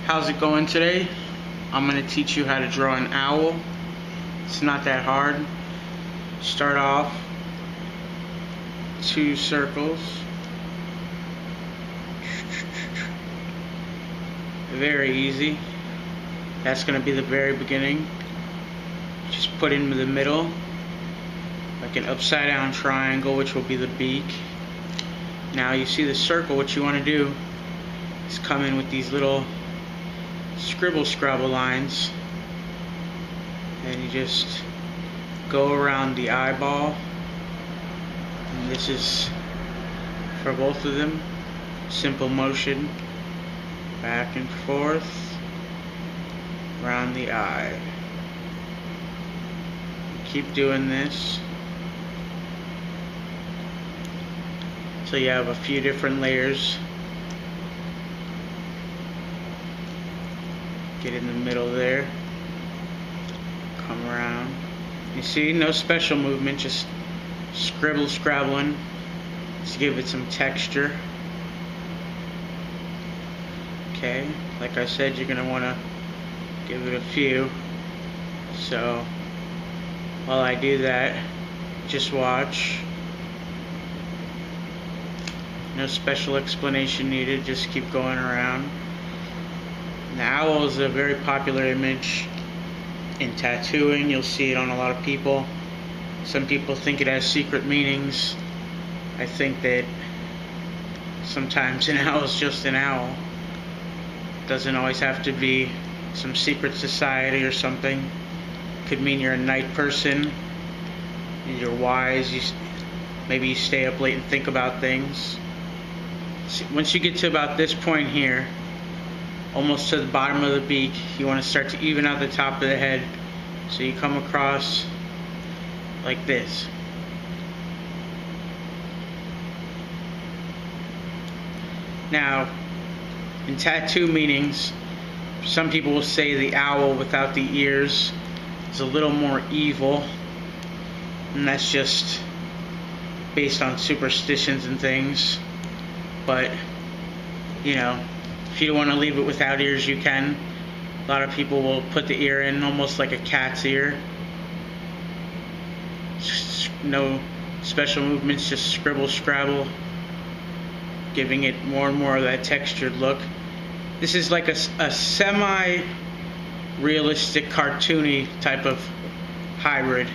How's it going today? I'm going to teach you how to draw an owl. It's not that hard. Start off 2 circles. Very easy. That's going to be the very beginning. Just put in the middle like an upside down triangle, which will be the beak. Now you see the circle. What you want to do is come in with these little scrabble lines, and you just go around the eyeball, and this is for both of them. Simple motion, back and forth around the eye. Keep doing this so you have a few different layers. Get in the middle there, come around. You see, no special movement, just scrabbling to give it some texture. Okay, like I said, you're gonna want to give it a few. So while I do that, just watch. No special explanation needed, just keep going around. The owl is a very popular image in tattooing. You'll see it on a lot of people. Some people think it has secret meanings. I think that sometimes an owl is just an owl. It doesn't always have to be some secret society or something. It could mean you're a night person, you're wise, maybe you stay up late and think about things. Once you get to about this point here, almost to the bottom of the beak, you want to start to even out the top of the head, so you come across like this. Now, in tattoo meanings, some people will say the owl without the ears is a little more evil, and that's just based on superstitions and things. But you know, if you want to leave it without ears, you can. A lot of people will put the ear in almost like a cat's ear. No special movements, just scrabble, giving it more and more of that textured look. This is like a semi-realistic, cartoony type of hybrid.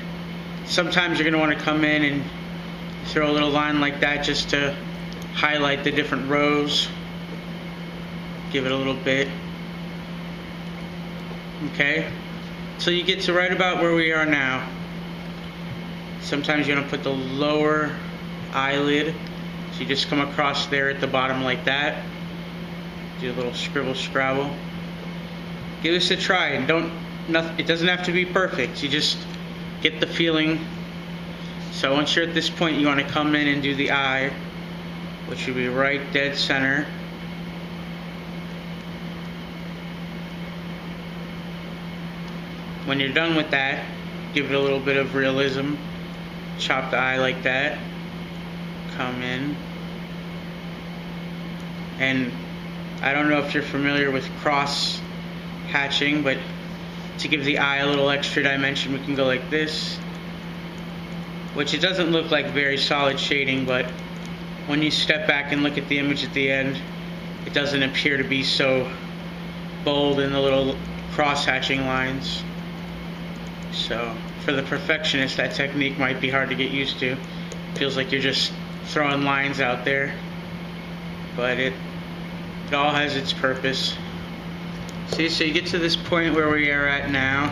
Sometimes you're going to want to come in and throw a little line like that just to highlight the different rows. Give it a little bit. Okay, so you get to right about where we are now. Sometimes you're going to put the lower eyelid, so you just come across there at the bottom like that. Do a little scrabble. Give this a try, and it doesn't have to be perfect. You just get the feeling. So once you're at this point, you want to come in and do the eye, which would be right dead center. When you're done with that, give it a little bit of realism. Chop the eye like that. Come in. And I don't know if you're familiar with cross hatching, but to give the eye a little extra dimension, we can go like this. Which it doesn't look like very solid shading, but when you step back and look at the image at the end, it doesn't appear to be so bold in the little cross hatching lines. So for the perfectionist, that technique might be hard to get used to. Feels like you're just throwing lines out there, but it all has its purpose. See, so you get to this point where we are at now,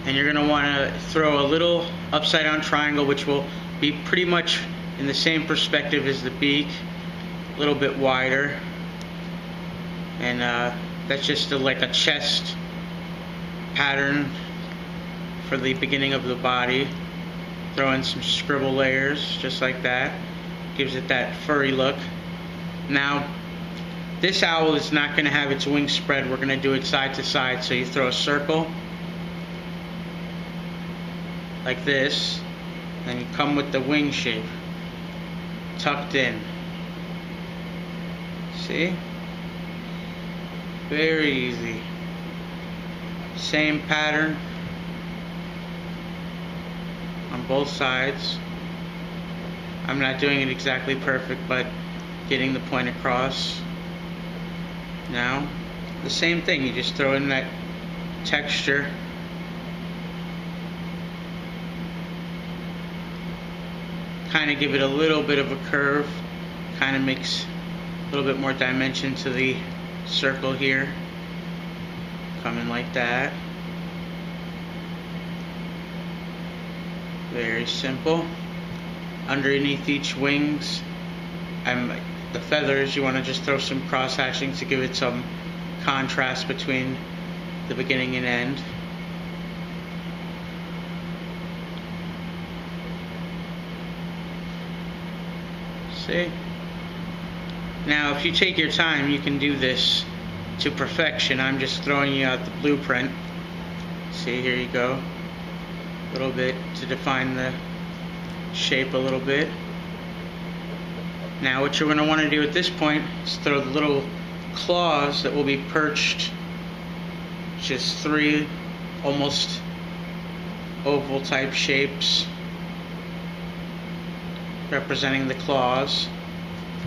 and you're going to want to throw a little upside down triangle, which will be pretty much in the same perspective as the beak, a little bit wider, and that's just like a chest pattern for the beginning of the body. Throw in some scribble layers just like that, gives it that furry look. Now this owl is not going to have its wings spread, we're going to do it side to side. So you throw a circle like this, and you come with the wing shape tucked in. See? Very easy. Same pattern on both sides. I'm not doing it exactly perfect, but getting the point across. Now, the same thing, you just throw in that texture. Kind of give it a little bit of a curve, kind of makes a little bit more dimension to the circle here. Come in like that. Very simple. Underneath each wings, the feathers, you want to just throw some cross hatching to give it some contrast between the beginning and end. See? Now, if you take your time, you can do this to perfection. I'm just throwing you out the blueprint. See, here you go. A little bit to define the shape a little bit. Now, what you're going to want to do at this point is throw the little claws that will be perched, just 3 almost oval type shapes representing the claws.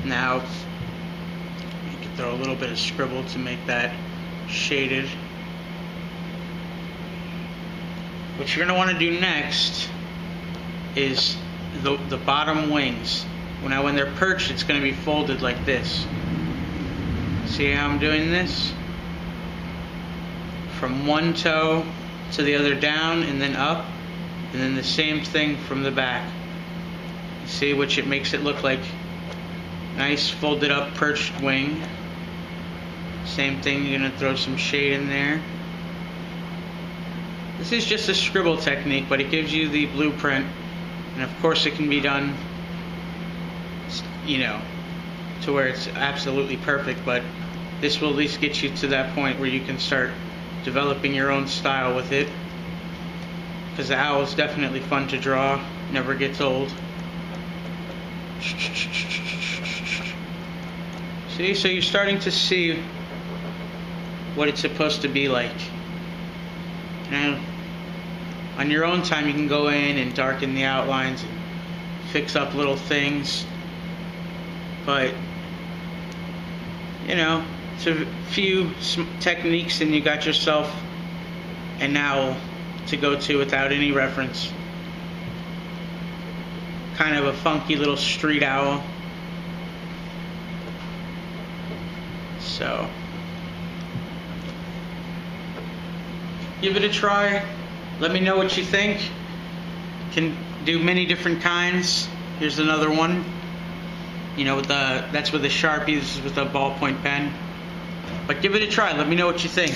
Now, you can throw a little bit of scribble to make that shaded. What you're going to want to do next is the bottom wings. Now, when they're perched, it's going to be folded like this. See how I'm doing this? From one toe to the other down and then up, and then the same thing from the back. See, which it makes it look like nice folded up perched wing. Same thing, you're going to throw some shade in there. This is just a scribble technique, but it gives you the blueprint, and of course it can be done, you know, to where it's absolutely perfect, but this will at least get you to that point where you can start developing your own style with it, because the owl is definitely fun to draw, never gets old. See, so you're starting to see what it's supposed to be like. Now, on your own time, you can go in and darken the outlines and fix up little things, but you know, it's a few techniques and you got yourself an owl to go to without any reference. Kind of a funky little street owl. So, give it a try. Let me know what you think. Can do many different kinds. Here's another one. You know, that's with a Sharpie. This is with a ballpoint pen. But give it a try. Let me know what you think.